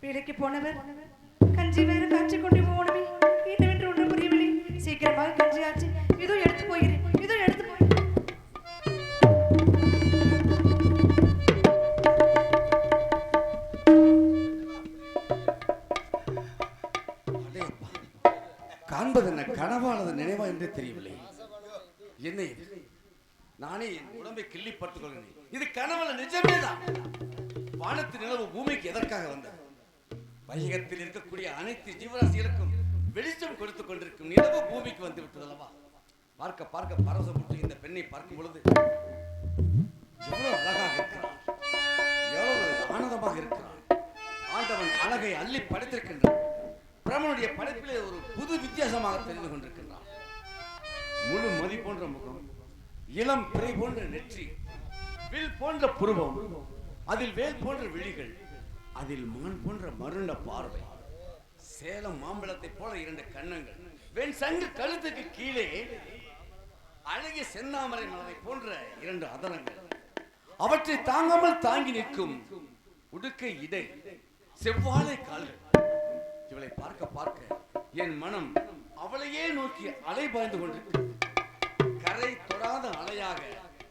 வேலைக்கு போனவர் கஞ்சி வேற காய்ச்சி கொண்டு போகணுமே. என்னவென்று ஒன்றும் புரியவில்லை. சீக்கிரமாக கஞ்சி ஆச்சு. இதோ எடுத்து போகிறேன். இதோ எடுத்து போகிறேன். காண்பது என்ன கனவானது நினைவா என்றே தெரியவில்லை. என்ன இது? நானே என் உடம்பை கிள்ளி பார்த்துக் கொள்கிறேன். இது கனவல்ல, நிஜமே தான். வானத்து நிலவு பூமிக்கு எதற்காக வந்தது? வையகத்தில் இருக்கக்கூடிய அனைத்து ஜீவராசிகளுக்கும் வெளிச்சம் கொடுத்துக் கொண்டிருக்கும் நிலவு பூமிக்கு வந்து விட்டதல்லவா? பார்க்க பார்க்க பரவசப்பட்டு இந்த பெண்ணை பார்க்கும் பொழுது எவ்வளவு அழகாக இருக்கிறார், எவ்வளவு ஆனந்தமாக இருக்கிறார். ஆண்டவன் அழகை அள்ளி படைத்திருக்கின்றான். பிரம்மனுடைய படைப்பிலே ஒரு புது வித்தியாசமாக தெரிந்து கொண்டிருக்கின்றான். முழு மதி போன்ற முகம், இளம் பிறை போன்ற நெற்றி, வில் போன்ற புருவம், அதில் வேல் போன்ற விழிகள், அதில் மான் போன்ற மருண்ட பார்வை, சேலம் மாம்பழத்தை போல 2 கன்னங்கள், வெண் சங்கு கழுத்துக்கு கீழே அழகிய செந்தாமரை மலரை போன்ற 2 அதரங்கள், அவற்றை தாங்காமல் தாங்கி நிற்கும் உடுக்கை இடை, செவ்வாழை கால்கள். இவளை பார்க்க பார்க்க என் மனம் அவளையே நோக்கி அலை பாய்ந்து கொண்டிருக்கிறது. கரை தொடாத அலையாக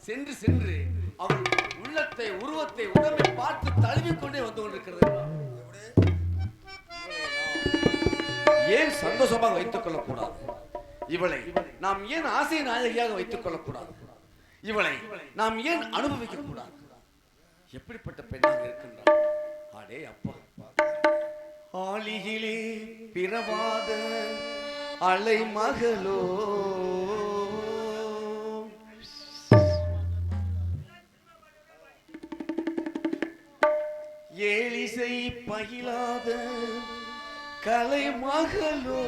சென்று சென்று அவள் உள்ளத்தை, உருவத்தை, உடம்பை பார்த்து தழுவிக்கொண்டே வந்து கொண்டிருக்கிறது. ஏன் சந்தோஷமாக வைத்துக் கொள்ளக்கூடாது? இவளை நாம் ஏன் ஆசை நாயகியாக வைத்துக் கொள்ளக்கூடாது? இவளை நாம் ஏன் அனுபவிக்க கூடாது? எப்படிப்பட்ட பெண்ணாக இருக்கின்றாள்! அடே அப்பா, ஆளியிலே பிறவாத அலை மகளோ, ஏழிசை பயிலாத கலை மகளோ,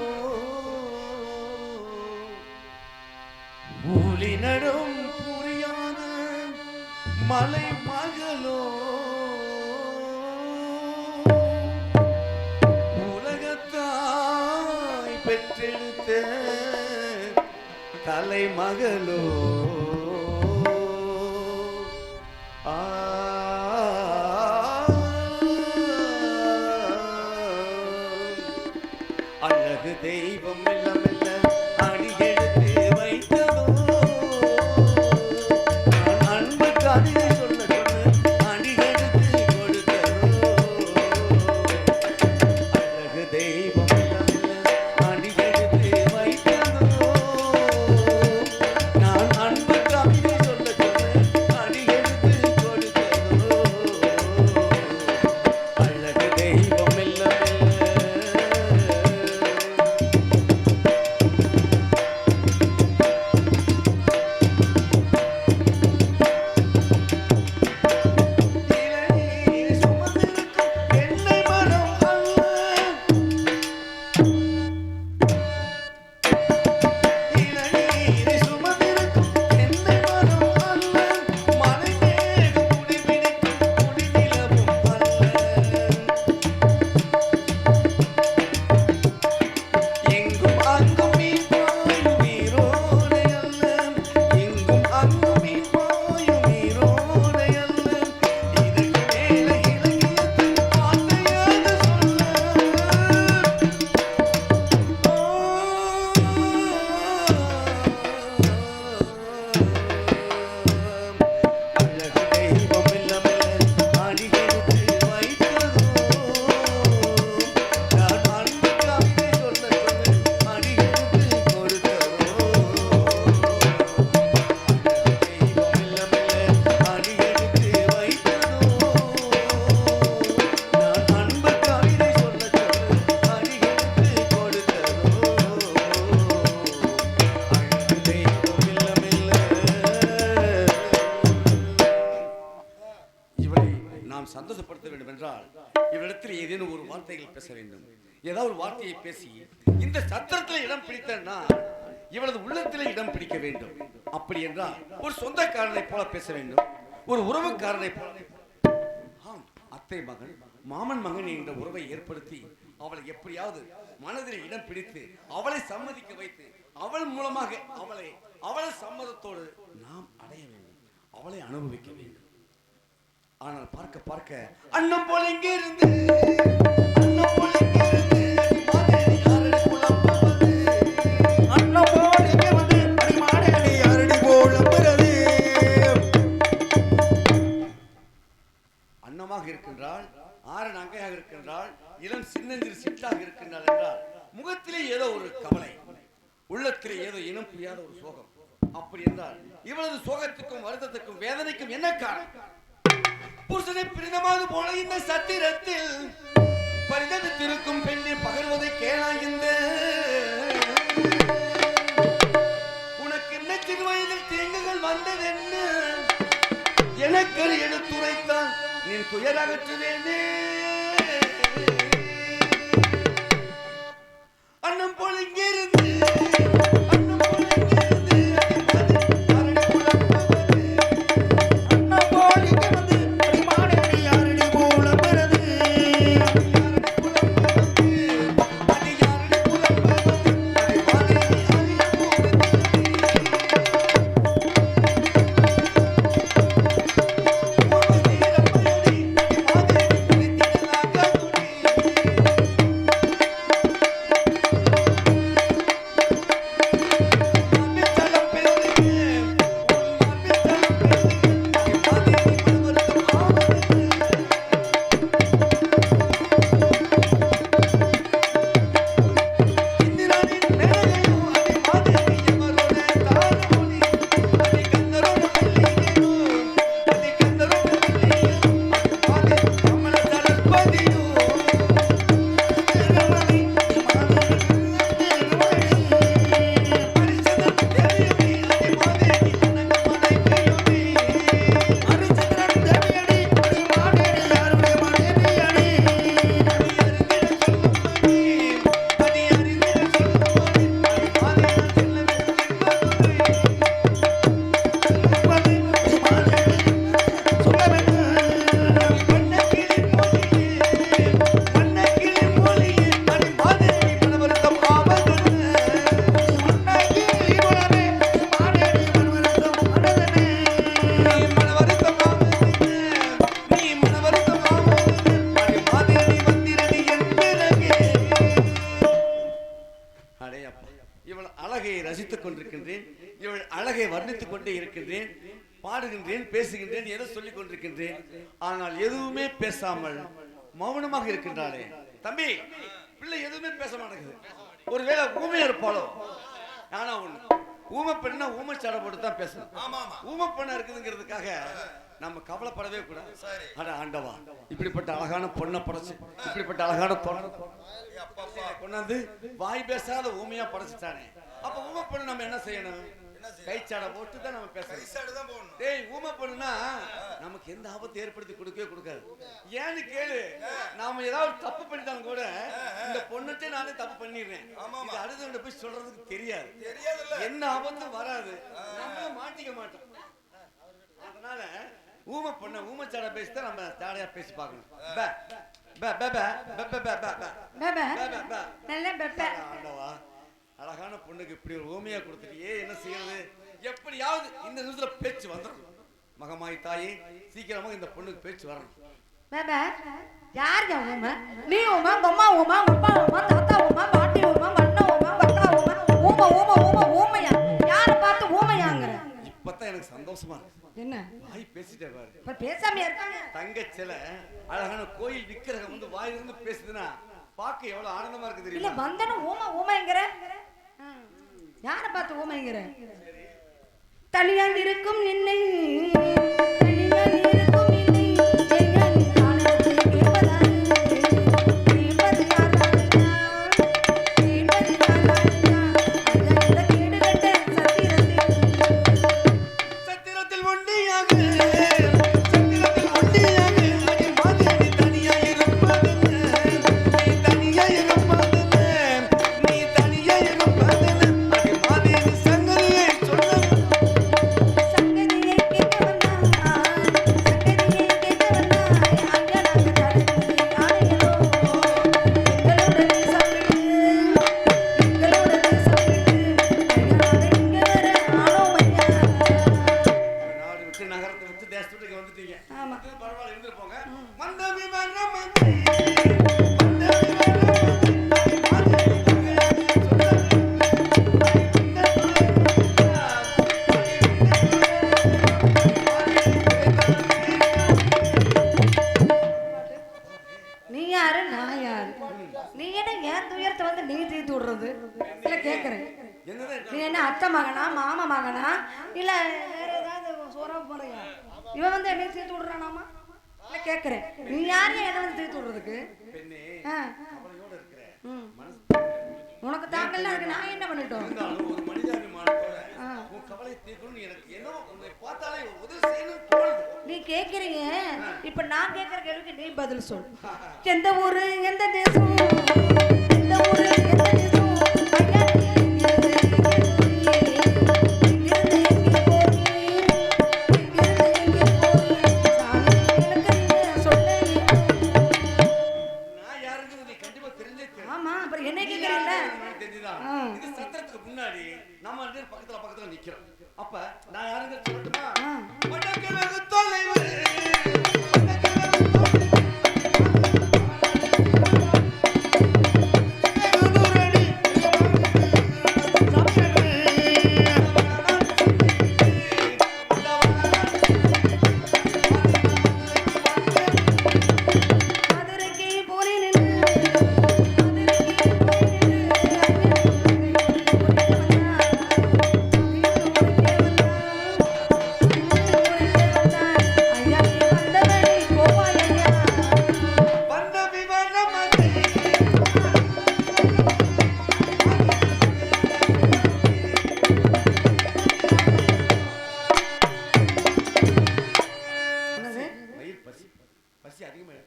ஊழி நடும் புரியாத மலை மகளோ, உலகத்தாய் பெற்றெடுத்த கலை மகளோ, அழகு தெய்வம் மெல்ல மெல்ல அடி எடுத்து வைத்ததோ, நான் அன்பு கவிதை சொல்ல சொல்ல அடி எடுத்து கொடுத்ததோ, அழகு தெய்வம் மெல்ல மெல்ல அடி எடுத்து வைத்ததோ, நான் அன்பு கவிதை சொல்ல சொல்ல அடி எடுத்து கொடுத்ததோ, அழகு தெய்வம் மெல்ல மெல்ல. சந்தோஷப்படுத்த வேண்டும் என்றால் இவரிடத்தில் ஏதேனும் ஒரு வார்த்தைகள் பேச வேண்டும். ஏதாவது ஒரு வார்த்தையை பேசி இந்த சத்திரத்தில் இடம் பிடித்தா இவளது உள்ளத்திலே இடம் பிடிக்க வேண்டும். அப்படி என்றால் ஒரு சொந்தக்காரனை போல பேச வேண்டும், ஒரு உறவுக்காரனை போல. ஆம், அத்தை மகன் மாமன் மகன் என்ற உறவை ஏற்படுத்தி அவளை எப்படியாவது மனதில் இடம் பிடித்து அவளை சம்மதிக்க வைத்து அவள் மூலமாக அவளை சம்மதத்தோடு நாம் அடைய வேண்டும், அவளை அனுபவிக்க வேண்டும். ஆனால் பார்க்க பார்க்க அண்ணன் போல இங்கே இருந்து அன்னமாக இருக்கின்றாள், ஆரன் அங்கையாக இருக்கின்றாள், இளம் சின்னஞ்சிறு சிட்டாக இருக்கின்றாள் என்றால் முகத்திலே ஏதோ ஒரு கவலை, உள்ளத்திலே ஏதோ இனம் புரியாத ஒரு சோகம். அப்படி என்றால் இவளது சோகத்துக்கும் வருத்தத்துக்கும் வேதனைக்கும் என்ன காரணம்? புருஷனை பிரிந்தமாவது போல இந்த சத்திரத்தில் பரிதவித்திருக்கும் பெண்ணை பகர்வதை கேளாய்ந்த உனக்கு என்ன சிறு வயதில் தீங்குகள் வந்ததென்ன எனக்கு எடுத்துரைத்தான் நீ துயரகற்றுவேனே. அண்ணம் போல இங்கிருந்து பாடுகின்றேன், பேசுகின்றேன், ஏதோ சொல்லிக் கொண்டிருக்கின்றேன். ஆனால் எதுவுமே பேசாமல் மௌனமாக இருக்கின்றாளே. தம்பி, பிள்ளை எதுவுமே பேச மாட்டேங்குது. ஒருவேளை ஊமையா இருப்பாளோ? ஆனா ஒண்ணு, ஊமை பெண்ணா ஊமை சாடை போட்டு தான் பேசணும். ஊமை பெண்ணா இருக்குதுங்கிறதுக்காக நம்ம கவலைப்படவே கூடாது. அட ஆண்டவா, இப்படிப்பட்ட அழகான பொண்ணை படைச்சு, இப்படிப்பட்ட அழகான பொண்ணை கொண்டாந்து வாய் பேசாத ஊமையா படைச்சுட்டானே. அப்ப ஊமை பொண்ணு நம்ம என்ன செய்யணும்? கைச்சாடை போட்டு தான் நம்ம பேசணும். டேய், ஊமை பொண்ணுனா நமக்கு எந்த ஆபத்து ஏற்படுத்தி கொடுக்கவே கொடுக்காது. ஏன்னு கேளு, நாம ஏதாவது தப்பு பண்ணிட்டாலும் கூட இந்த பொண்ணுட்டே நானே தப்பு பண்ணிடுறேன், அடுத்த போய் சொல்றதுக்கு தெரியாது, என்ன ஆபத்தும் வராது, நம்ம மாட்டிக்க மாட்டோம். அதனால ஊமை பொண்ண ஊமைச்சாடை பேசிதான் நம்ம சாடையா பேசி பார்க்கணும். ஆண்டவா, அழகான பொண்ணுக்கு இப்படி ஒரு ஊமையா கொடுத்துட்டியே, என்ன செய்யறது? எப்படியாவது இந்த நிமிஷத்துல பேச்சு வந்துடும். மகமாய் தாயே, சீக்கிரமாக இந்த பொண்ணுக்கு பேச்சு வரணும். யார் ஊமை? நீ ஊமை, அம்மா ஊமை, அப்பா ஊமை, தாத்தா ஊமை, பாட்டி ஊமை, அண்ணா ஊமை, அக்கா ஊமை, ஊமை ஊமை ஊமை ஊமையா? யாரை பார்த்து ஊமையாங்கிற? இப்பதான் எனக்கு சந்தோஷமா இருக்கு. என்ன வாய் பேசிட்டே பாரு. இப்ப பேசாம இருக்காங்க. தங்கச்சில அழகான கோயில் விக்கிரகம் வந்து வாயிலிருந்து பேசுதுன்னா பார்க்க எவ்வளவு ஆனந்தமா இருக்கு தெரியுமா? இல்ல வந்தன ஊமை ஊமைங்கற, யாரை பார்த்து ஊமைங்கற? தனியாக இருக்கும் நின்னை, தனியாக இருக்கும் நின்னை, எங்கன் காணத்து கேட்பதாய், கேட்பது யாராயா, கேட்பது யாராயா, அந்த கேடு கட்ட சத்திரத்தில் ஒண்டியாக, சத்திரத்தில் ஒண்டியாக, அடி மாதிரி தனியாக இருப்பது, நீ தனியாக இருப்பது, நீ தனியாக இருப்பது, அடி மாதிரி சங்கதியை சொல்ல அத்தை மகனா மாமா மகனா இல்ல வேற ஏதாவது சோறா போறியா? இவன் வந்து என்ன தீர்த்து விடுறானாமா? இல்ல கேக்குறேன், நீ யாரையும் என்ன வந்து தீர்த்து விடுறதுக்கு? பெண்ணே கவலையோட இருக்கிற மனசு உனக்கு தாங்கல, அதுக்கு நான் என்ன பண்ணிட்டோம்? இருந்தாலும் ஒரு மனிதாபிமானத்தோட உன் கவலை தீர்க்கணும்னு எனக்கு ஏதோ உன்னை பார்த்தாலே உதவி செய்யணும்னு தோணுது. நீ கேக்குறீங்க, இப்ப நான் கேக்குற கேள்விக்கு நீ பதில் சொல். எந்த ஊரு எந்த தேசம், எந்த ஊரு எந்த தேசம், ஐயா நீ எங்கிருந்து எங்கே போறீ, எங்கிருந்து எங்கே போறீ, சாமி எனக்கு நீ சொல்லு. நான் யாருன்னு நீ கண்டிப்பா தெரிஞ்சே தெரியும். ஆமா, அப்புறம் என்ன கேக்குறீல்ல? தெரிஞ்சுதான் இது சத்திரத்துக்கு முன்னாடி நம்ம ரெண்டு பேரும் பக்கத்துல நிக்கிறோம். அப்ப நான் யாருன்னு சொல்லட்டுமா? வடக்கு வெகு தொலைவு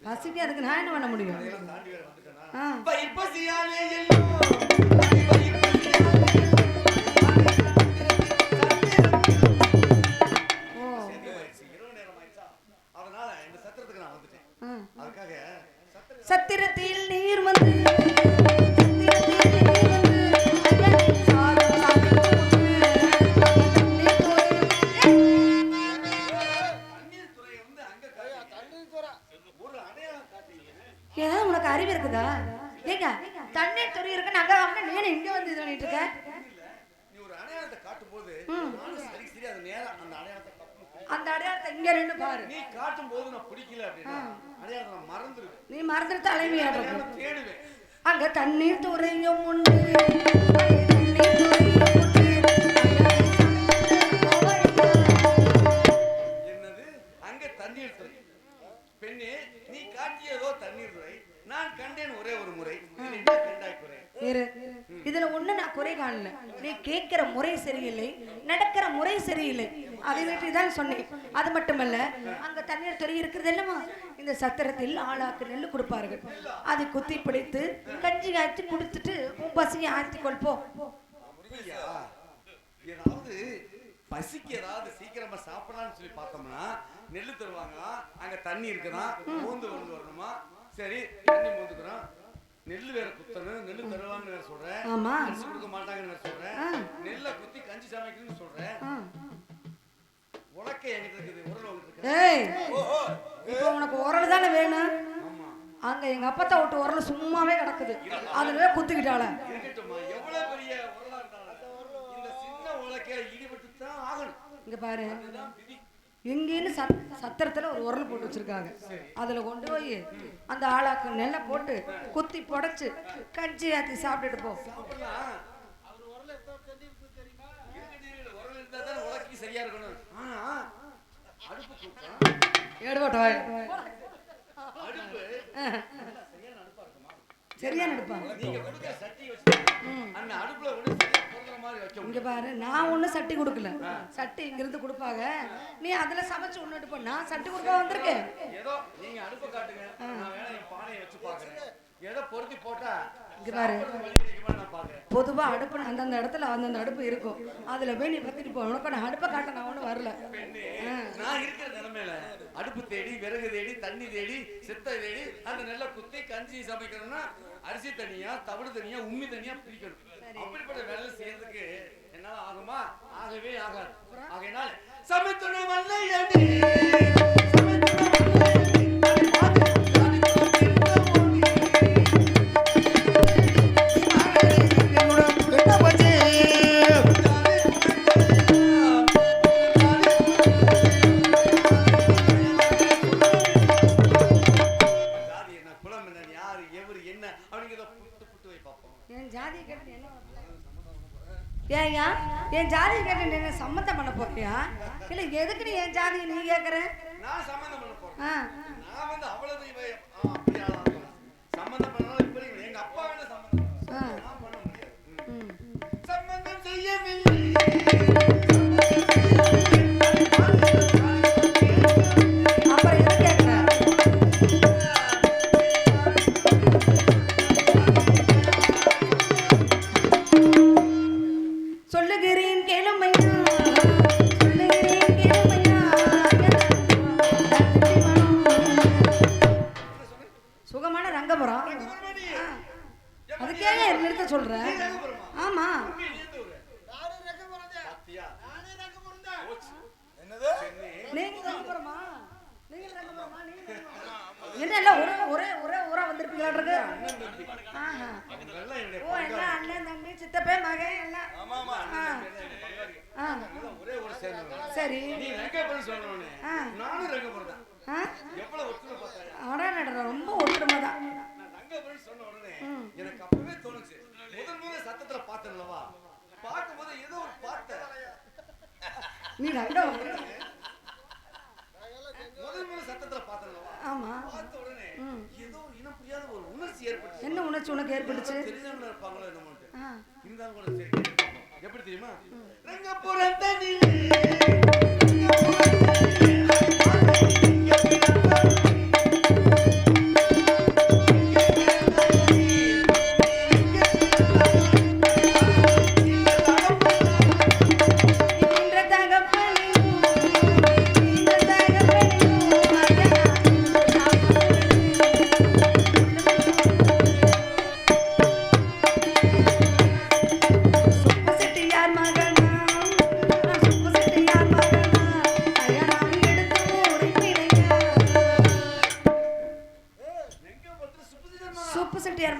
பசிக்கு அதுக்கு நான் என்ன பண்ண முடியும்? சத்திரத்தில் நீர் வந்து ஏன் உனக்கு அறிவு இருக்குதா? ஏங்க தண்ணீர் துறை இருக்குன்னு அங்க வந்து நீ இங்க வந்து இது பண்ணிட்டு இருக்க? நீ ஒரு அடையாளத்தை காட்டும் போது சரி சரி அது நேரா அந்த அடையாளத்தை அந்த அடையாளத்தை இங்க ரெண்டு பாரு. நீ காட்டும் போது நான் பிடிக்கல அப்படின்னா அடையாளத்தை நான் மறந்துடுவேன். நீ மறந்துட்டு அலைமையாடுற தேடுவேன். அங்க தண்ணீர் துறையும் உண்டு, தண்ணீர் துறையும் உண்டு. என்னது அங்க தண்ணீர் துறை? பெண்ணே நீ காட்டியதோ தண்ணீர் துறை, நான் கண்டேன் ஒரே ஒரு முறை. என்ன கண்டாய் குறை? இதுல ஒண்ணு நான் குறை காணல. நீ கேட்கிற முறை சரியில்லை, நடக்கிற முறை சரியில்லை. அதை பற்றி தான் சொன்னேன். அது மட்டுமல்ல, அங்க தண்ணீர் துறை இருக்கிறது இல்லமா, இந்த சத்திரத்தில் ஆளாக்கு நெல் கொடுப்பார்கள். அதை குத்தி பிடித்து கஞ்சி காய்ச்சி குடித்துட்டு உன் பசியை ஆழ்த்தி கொள்போம். ஏதாவது பசிக்கு ஏதாவது சீக்கிரமா சாப்பிடலாம்னு சொல்லி பார்த்தோம்னா நெல்லு தருவாங்க, அங்க தண்ணி இருக்குதான், மூந்து கொண்டு வரணுமா? சரி தண்ணி மூந்துக்கிறோம், நெல்லு வேற குத்தணும், நெல்லு தருவாங்கன்னு வேற சொல்றேன், அரிசி கொடுக்க மாட்டாங்கன்னு வேற சொல்றேன், நெல்லை குத்தி கஞ்சி சமைக்கணும்னு சொல்றேன். உலக்கை என்கிட்ட இருக்குது, உரல் உனக்கு இருக்கு. இப்போ உனக்கு உரல் தானே வேணும்? அங்க எங்க அப்பத்தா விட்டு உரல் சும்மாவே கிடக்குது, அதுல குத்திக்கிட்டால. இருக்கட்டும்மா, எவ்வளவு பெரிய உரலா இருந்தாலும் இந்த சின்ன உலக்கையில ஈடுபட்டு தான் ஆகணும். இங்க பாரு, எங்கேன்னு சத்திரத்துல ஒரு உரல் போட்டு வச்சிருக்காங்க. அதுல கொண்டு போய் அந்த ஆளாக்கு நெல்லை போட்டு குத்தி புடைச்சு கஞ்சி ஆத்தி சாப்பிட்டுட்டு போ. சரியா இருக்கணும். சரியான அடுப்பா? இங்க பாரு, நான் ஒண்ணு சட்டி கொடுக்கல, சட்டி இங்க இருந்து கொடுப்பாங்க. நீ அதுல சமைச்சு ஒண்ணுட்டு பண்ணா சட்டி கொடுக்க வந்திருக்கேன். ஏதோ நீங்க அடுப்பு காட்டுங்க, நான் வேணா என் பானையை வச்சு பாக்குறேன். ஏதோ பொருத்தி போட்டா இங்க பாரு, பொதுவா அடுப்பு அந்தந்த இடத்துல அந்தந்த அடுப்பு இருக்கும், அதுல போய் நீ பத்திட்டு போ. உனக்கு நான் அடுப்பை காட்ட நான் ஒண்ணு வரல. நான் இருக்கிற நிலைமையில அடுப்பு தேடி, விறகு தேடி, தண்ணி தேடி, செத்தை தேடி அந்த நெல்லை குத்தி கஞ்சி சமைக்கணும்னா அரிசி தனியா, தவிடு தனியா, உம்மி தனியா பிரிக்கணும். அப்படிப்பட்ட வேலை செய்யறதுக்கு என்னால ஆகுமா? ஆகவே ஆகாது. ஆகையினால் சமைத்துணை வல்லையடி ஏயா என் ஜாதியை கேட்டு என்ன சம்மந்தம் பண்ண போறியா இல்ல எதுக்கு நீ என் ஜாதியை நீ கேக்குற? நான் சம்பந்தம் பண்ண போறேன். நான் வந்து அவ்வளவு அப்படியே சம்பந்தம் பண்ணாலும் இப்படி எங்க அப்பா வேணா சம்பந்தம் நான் பண்ண முடியாது. சம்பந்தம் செய்யவில்லை. அப்புறம் எது கேக்குற? சொல்லுகிறேன் கேளுமையா சொல்லுகிறேன் கேளுமையா சுகமான ரங்கபுரம். அதுக்கே நிறுத்த சொல்ற? ஆமா நீங்க ரங்கபுரமா? நீங்க ரங்கபுரமா? என்ன எல்லாம் ஒரே ஒரே ஊரா வந்திருப்பீங்களா இருக்கு? ஆஹா ஓ எல்லாம் அண்ணன் தம்பி சித்தப்பே மகன் எல்லாம். ஒரே ஒரு சேர்ந்து சரி நீ ரங்கபுரம் சொல்லணும்னே நானும் ரங்கபுரம் தான். எவ்வளவு ஒற்றுமை பார்த்தாயா? அடடடா ரொம்ப ஒற்றுமை தான். நான் ரங்கபுரம் சொன்ன உடனே எனக்கு அப்பவே தோணுச்சு. முதல் சத்தத்துல பார்த்தேன்லவா பார்க்கும்போது ஏதோ ஒரு பார்த்த நீ ரங்கபுரம் முதல் சத்தத்துல பார்த்தேன்லவா ஆமா பார்த்த உடனே ஏதோ இனம் புரியாத ஒரு உணர்ச்சி ஏற்பட்டுச்சு. என்ன உணர்ச்சி உனக்கு ஏற்பட்டுச்சு? தெரிஞ்சவங்க இருப்பாங்களோ என்னமோ இருந்தாலும் கூட சரி எப்படி தெரியுமா? ரங்கபுரம் தண்ணிலே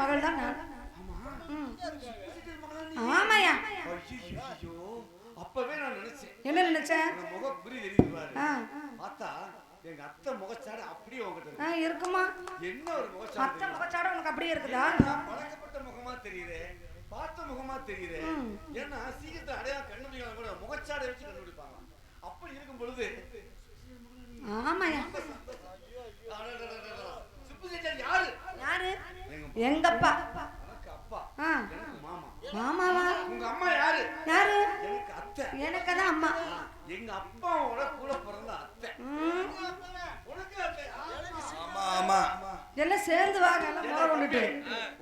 மகள் தான் நான். ஆமாயா அப்பவே நான் நினைச்சேன். என்ன நினைச்சேன்? முக குறி தெரியுது பாரு. பார்த்தா எங்க அத்தை முகச்சாடு அப்படியே உங்ககிட்ட இருக்குமா? என்ன ஒரு முகச்சாடு? அத்தை முகச்சாடு உனக்கு அப்படியே இருக்குதா? பழக்கப்பட்ட முகமா தெரியுதே, பார்த்த முகமா தெரியுதே. ஏன்னா சீக்கிரத்தை அடையாளம் கண்டுபிடிக்கலாம் கூட முகச்சாடை வச்சு கண்டுபிடிப்பாங்க. அப்படி இருக்கும் பொழுது ஆமாயா யாரு யாரு? எங்க அப்பா. அப்பா எனக்கு மாமா. மாமாவா? உங்க அம்மா யாரு? யாரு? எனக்கு அத்தை. எனக்கு தான் அம்மா. எங்க அப்பாவோட கூட பிறந்த அத்தை. உனக்கு அத்தை? ஆமா ஆமா எல்லாம் சேர்ந்து வாங்க எல்லாம் முறை கொண்டுட்டு.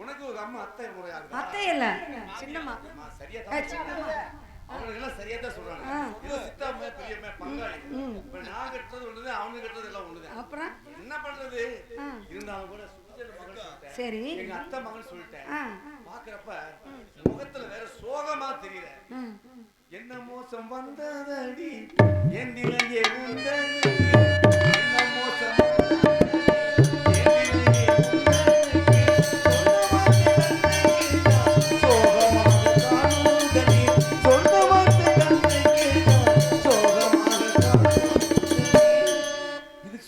உனக்கு ஒரு அம்மா அத்தை முறை ஆகுது? அத்தை இல்ல சின்னம்மா. சரியா தான் சின்னம்மா. அவங்க எல்லாம் சரியா தான் சொல்றாங்க. ஏதோ சித்தாம்மா பெரியம்மா பங்காளி. இப்ப நான் கட்டுறது ஒண்ணுது அவனுக்கு கட்டுறது எல்லாம் ஒண்ணுது. அப்புறம் என்ன பண்றது? இருந்தாலும் கூட சுத்தல மகன் சொல்லிட்டேன். சரி எங்க அத்தை மகன் சொல்லிட்டேன். பாக்குறப்ப முகத்துல வேற சோகமா தெரியல. என்ன மோசம் வந்ததடி என் நிலையே உண்டது. என்ன மோசம்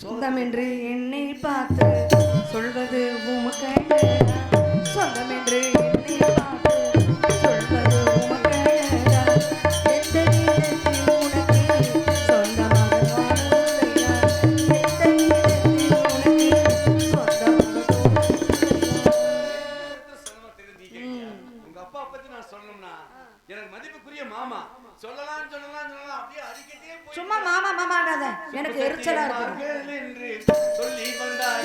சொந்தமென்று என்னை பார்த்து சொல்வது உமக்கு சொந்தமென்று என்னை பார்த்து சொல்வது உமக்கு எந்த நேரத்தில் உனக்கு சொந்தமாக வாழ்வதையா எந்த நேரத்தில் உனக்கு சொந்தமாக உங்க அப்பா பத்தி நான் சொல்லணும்னா எனக்கு மதிப்புக்குரிய மாமா சொல்லலாம் அப்படியே அடிக்கிட்டே சும்மா மாமா மாமா ஆகாத எனக்கு எரிச்சலா இருக்கு என்று சொல்லி வந்தாய்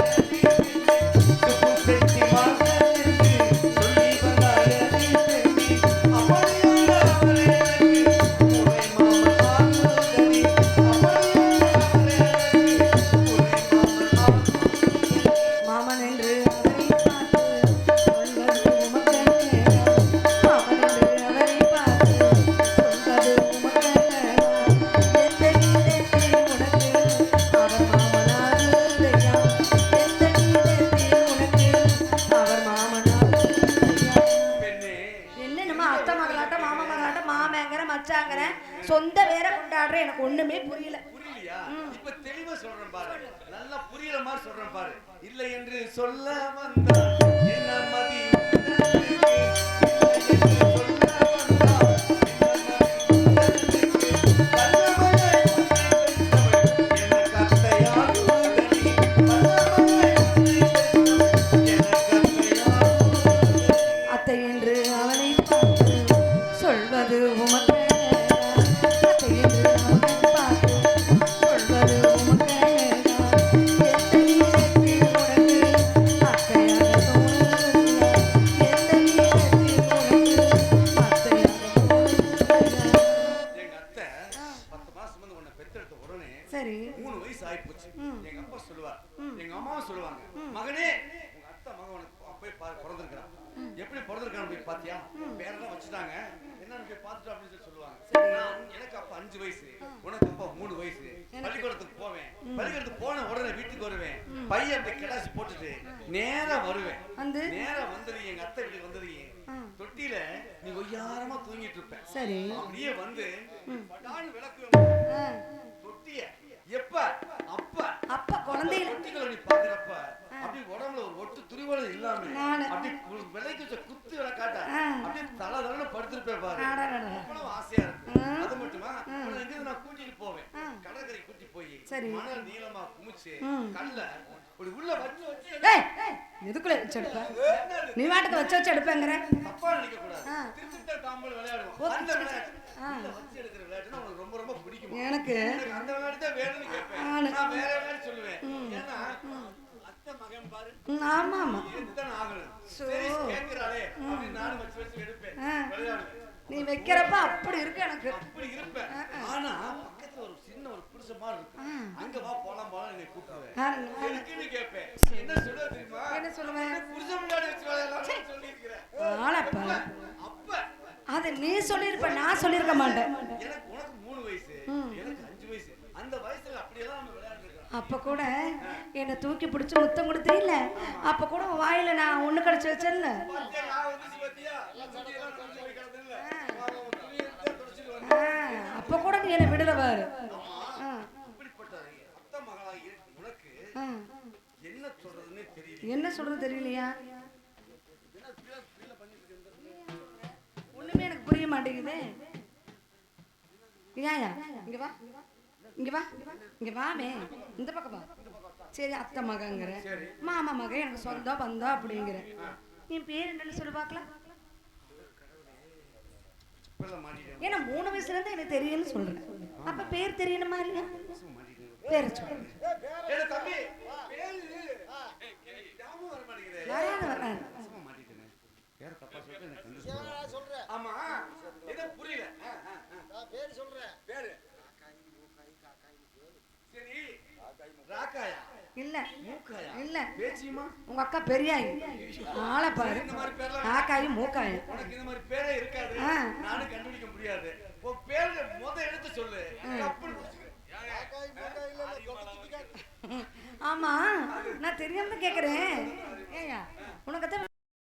சொல்லி வந்தாய் மாமன் என்று அவரை பார்த்து சொல்வது உமக்கு மாமன் என்று அவரை பார்த்து சொல்வது உமக்கு எந்த நீதத்தில் உனக்கு அவர் மாமனாருதையா எந்த நீதத்தில் உனக்கு அவர் மாமனாருதையா என்ன நம்ம அத்தை மகளாட்டம் மாமா மகளாட்டம் மாமேங்கிற மச்சாங்கிற சொந்த வேற கொண்டாடுற எனக்கு ஒண்ணுமே புரியல. புரியலையா? இப்ப தெளிவா சொல்றேன் பாரு, நல்லா புரியற மாதிரி சொல்றேன் பாரு. இல்லை என்று சொல்ல வந்தால் என்ன மதி அம்மாவும் சொல்லுவாங்க, மகனே உங்க அத்தை மகன் உனக்கு போய் பிறந்திருக்கிறான், எப்படி பிறந்திருக்கான்னு போய் பாத்தியா, பேரெல்லாம் வச்சுட்டாங்க, என்னன்னு போய் பார்த்துட்டு அப்படின்னு சொல்லி சொல்லுவாங்க. எனக்கு அப்ப 5 வயசு, உனக்கு அப்ப 3 வயசு. பள்ளிக்கூடத்துக்கு போவேன், பள்ளிக்கூடத்துக்கு போன உடனே வீட்டுக்கு வருவேன், பையன் அப்படி கிளாஸ் போட்டுட்டு நேரா வருவேன். நேரா வந்துடுங்க, எங்க அத்தை வீட்டுக்கு வந்துடுங்க. தொட்டியில நீ ஒய்யாரமா தூங்கிட்டு இருப்ப. சரி, அப்படியே வந்து படான்னு விளக்குவேன் தொட்டிய. எப்ப அப்ப அப்ப குழந்தைய தொட்டிகளை நீ பாக்குறப்ப அப்படி உடம்புல ஒரு ஒட்டு துணிவலம் இல்லாம அப்படி விலைக்கு வச்ச குத்து விளக்காட்ட அப்படியே தலை தலைன்னு படுத்திருப்பேன் பாரு. அவ்வளவு ஆசையா இருக்கு. அது மட்டுமா, எங்க நான் கூட்டிட்டு போவேன், கடற்கரை கூட்டி போய் மணல் நீளமா குமிச்சு கல்ல ஒரு உள்ள வச்சு எதுக்குள்ள வச்சு எடுப்ப, நீ வாட்டுக்கு வச்சு எடுப்பேங்கிற. தப்பா நினைக்க கூடாது. திருச்சிட்ட தாம்பல் விளையாடுவோம். அந்த விளையாட்டு வச்சு எடுக்கிற விளையாட்டுனா உனக்கு ரொம்ப ரொம்ப பிடிக்கும். எனக்கு அந்த விளையாட்டு தான் வேணும்னு கேட்பேன். நான் வேற விளையாட்டு சொல்லுவேன். ஏன்னா அத்தை மகன் பாரு. ஆமா ஆமா, எத்தனை ஆகணும் சரி கேக்குறாளே அப்படி நானும் வச்சு வச்சு எடுப்பேன், விளையாடுவேன். நீ வைக்கிறப்ப அப்படி இருக்கு, எனக்கு அப்படி இருப்பேன். ஆனா பக்கத்துல ஒரு சின்ன ஒரு புடிச்ச மாதிரி இருக்கு, அங்க வா போலாம் போலாம் என்னை கூப்பிடுவேன். எனக்குன்னு கேட்பேன், என்ன சொல்லுவ தெரியுமா? என்ன சொல்லுவேன்? புடிச்ச முன்னாடி வச்சு விளையாடலாம் சொல்லி இருக்கிறேன். அப்ப அது நீ சொல்லிருப்ப, நான் சொல்லிருக்க மாட்டேன். எனக்கு உனக்கு 3 வயசு, எனக்கு 5 வயசு. அந்த வயசுல அப்படியெல்லாம் நம்ம விளையாடுறோம். அப்ப கூட என்ன தூக்கி பிடிச்சு முத்தம் கொடுத்தீல்ல, அப்ப கூட வாயில நான் ஒண்ணு கடிச்சு வச்சேன்ல. அப்ப கூட நீ என்ன விடல பாரு. என்ன சொல்றது தெரியலையா? ஒண்ணுமே எனக்கு புரிய மாட்டேங்குது. ஏயா இங்க வா, இங்க வா, இங்க வாமே, இந்த பக்கம் வா. சரி, அத்தை மகங்கிற, மாமா மகன், எனக்கு சொந்தம் பந்தம் அப்படிங்கிற. என் பேர் என்னன்னு சொல்லி பார்க்கலாம். ஏன்னா 3 வயசுல இருந்து எனக்கு தெரியும்னு சொல்றேன். அப்ப பேர் தெரியணுமா இல்லையா? பேர் சொல்லு. இல்ல இல்ல, உங்க அக்கா பெரியாயி ஆளை பாரு, காக்காயும் மூக்காயும். உனக்கு இந்த மாதிரி பேரே இருக்காது, நானும் கண்டுபிடிக்க முடியாது. உன் பேரு முத எடுத்து சொல்லு. ஆமா, நான் தெரியாம கேக்குறேன்.